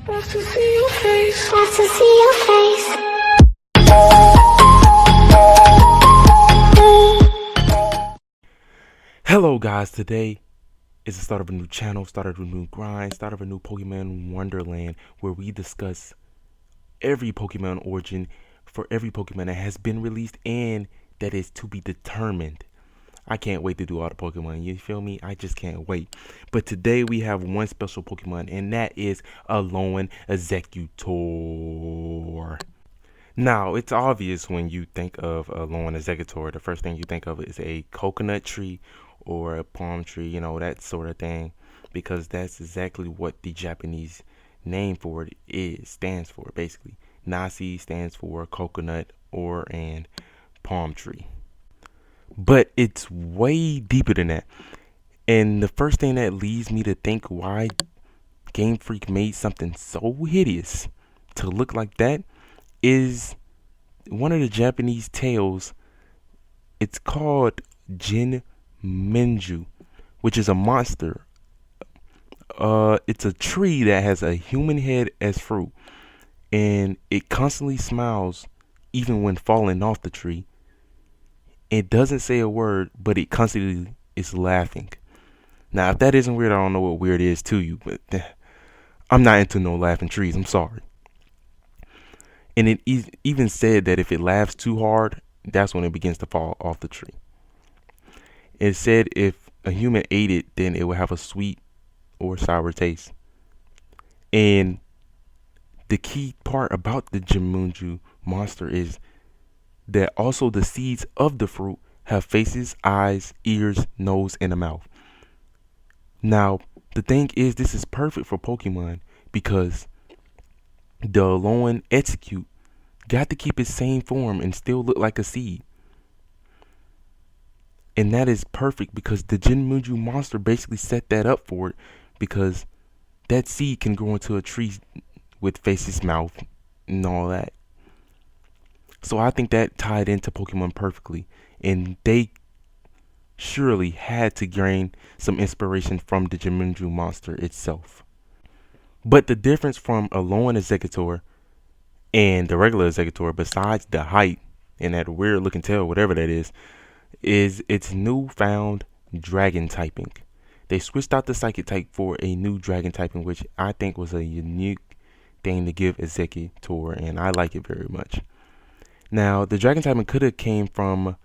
Want to see your face. Want to see your face. Hello guys, today is the start of a new channel, start of a new grind, start of a new Pokemon Wonderland where we discuss every Pokemon origin for every Pokemon that has been released and that is to be determined. I can't wait to do all the Pokemon, you feel me? I just can't wait. But today we have one special Pokemon, and that is Alolan Exeggutor. Now, it's obvious when you think of Alolan Exeggutor, the first thing you think of is a coconut tree or a palm tree, you know, that sort of thing, because that's exactly what the Japanese name for it stands for, basically. Nasi stands for coconut or and palm tree. But it's way deeper than that. And the first thing that leads me to think why Game Freak made something so hideous to look like that is one of the Japanese tales. It's called Jinmenju, which is a monster. It's a tree that has a human head as fruit, and it constantly smiles even when falling off the tree. It doesn't say a word, but it constantly is laughing. Now, if that isn't weird, I don't know what weird is to you, but I'm not into no laughing trees. I'm sorry. And it even said that if it laughs too hard, that's when it begins to fall off the tree. It said if a human ate it, then it would have a sweet or sour taste. And the key part about the Jinmenju monster is that also the seeds of the fruit have faces, eyes, ears, nose, and a mouth. Now, the thing is, this is perfect for Pokemon because the Alolan Exeggutor got to keep its same form and still look like a seed. And that is perfect because the Jinmenju monster basically set that up for it, because that seed can grow into a tree with faces, mouth, and all that. So I think that tied into Pokemon perfectly, and they surely had to gain some inspiration from the Jinmenju monster itself. But the difference from Alolan Exeggutor and the regular Exeggutor, besides the height and that weird looking tail, whatever that is its newfound dragon typing. They switched out the psychic type for a new dragon typing, which I think was a unique thing to give Exeggutor, and I like it very much. Now, the dragon typing could have came from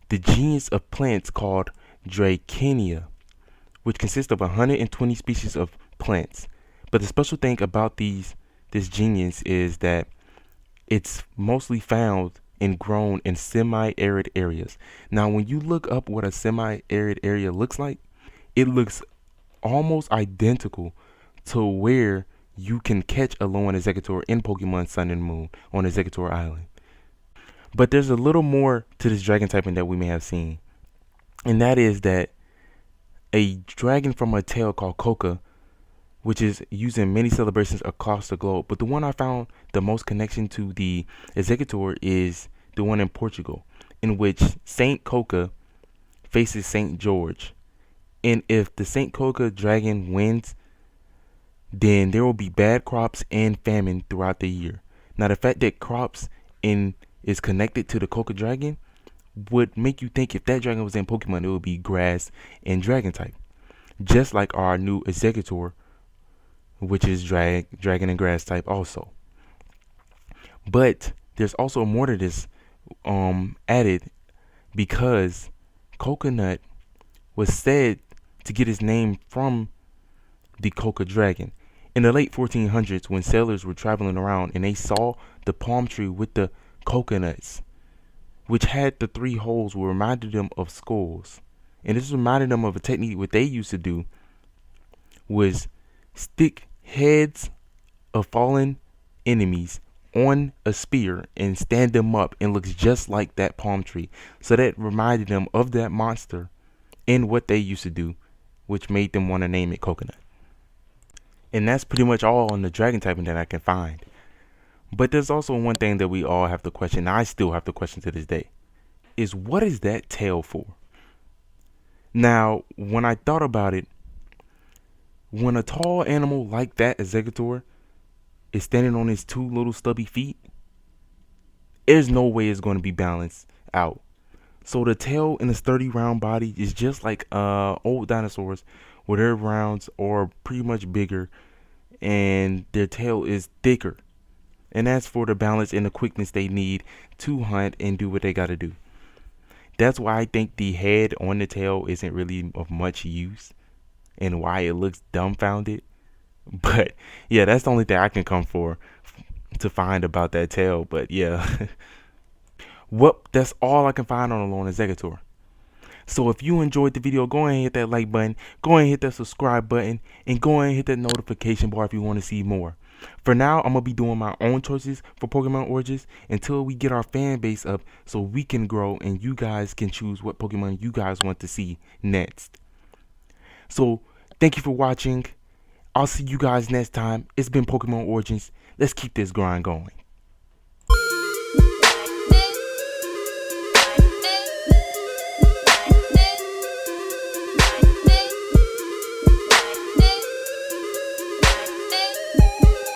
the genus of plants called Dracania, which consists of 120 species of plants. But the special thing about this genus is that it's mostly found and grown in semi-arid areas. Now, when you look up what a semi-arid area looks like, it looks almost identical to where you can catch Alolan Exeggutor in Pokemon Sun and Moon on Exeggutor Island. But there's a little more to this dragon typing that we may have seen, and that is that a dragon from a tale called Coca, which is used in many celebrations across the globe. But the one I found the most connection to the Exeggutor is the one in Portugal, in which Saint Coca faces Saint George. And if the Saint Coca dragon wins, then there will be bad crops and famine throughout the year. Now, the fact that crops is connected to the Coca dragon would make you think if that dragon was in Pokemon, it would be grass and dragon type. Just like our new Exeggutor, which is dragon and grass type also. But there's also more to this added, because coconut was said to get its name from the Coca dragon. In the late 1400s, when sailors were traveling around and they saw the palm tree with the coconuts, which had the 3 holes, were reminded them of skulls. And this reminded them of a technique. What they used to do was stick heads of fallen enemies on a spear and stand them up, and looks just like that palm tree. So that reminded them of that monster and what they used to do, which made them want to name it Coconut. And that's pretty much all on the dragon typing that I can find. But there's also one thing that we all have to question, I still have to question to this day, is what is that tail for? Now, when I thought about it, when a tall animal like that, Exeggutor, is standing on his two little stubby feet, there's no way it's going to be balanced out. So the tail in a sturdy round body is just like old dinosaurs, where their rounds are pretty much bigger and their tail is thicker. And that's for the balance and the quickness they need to hunt and do what they got to do. That's why I think the head on the tail isn't really of much use and why it looks dumbfounded. But yeah, that's the only thing I can come for to find about that tail. But yeah. Well, that's all I can find on Alolan Exeggutor. So if you enjoyed the video, go ahead and hit that like button, go ahead and hit that subscribe button, and go ahead and hit that notification bar if you want to see more. For now, I'm going to be doing my own choices for Pokemon Origins until we get our fan base up so we can grow and you guys can choose what Pokemon you guys want to see next. So thank you for watching. I'll see you guys next time. It's been Pokemon Origins. Let's keep this grind going.